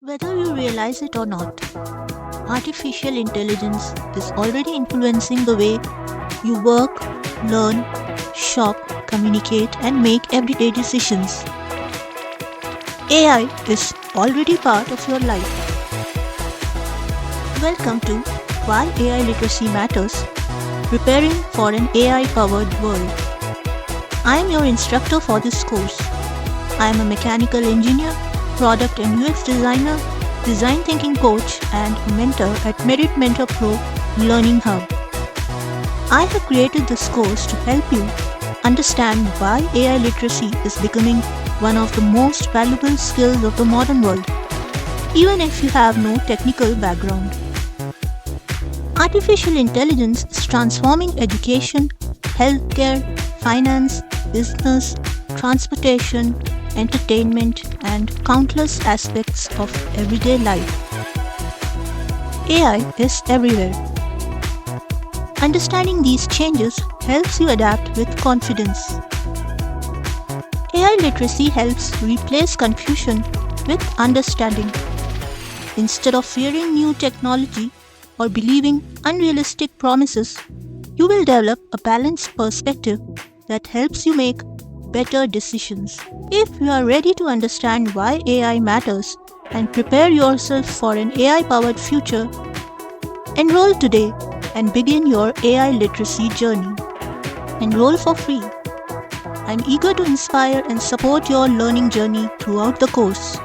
Whether you realize it or not, artificial intelligence is already influencing the way you work, learn, shop, communicate, and make everyday decisions. AI is already part of your life. Welcome to Why AI Literacy Matters, Preparing for an AI-powered world. I am your instructor for this course. I am a mechanical engineer, product and UX designer, design thinking coach, and a mentor at Merit Mentor Pro Learning Hub. I have created this course to help you understand why AI literacy is becoming one of the most valuable skills of the modern world, even if you have no technical background. Artificial intelligence is transforming education, healthcare, finance, business, transportation, entertainment, and countless aspects of everyday life. AI is everywhere. Understanding these changes helps you adapt with confidence. AI literacy helps replace confusion with understanding. Instead of fearing new technology or believing unrealistic promises, you will develop a balanced perspective that helps you make better decisions. If you are ready to understand why AI matters and prepare yourself for an AI-powered future, enroll today and begin your AI literacy journey. Enroll for free. I'm eager to inspire and support your learning journey throughout the course.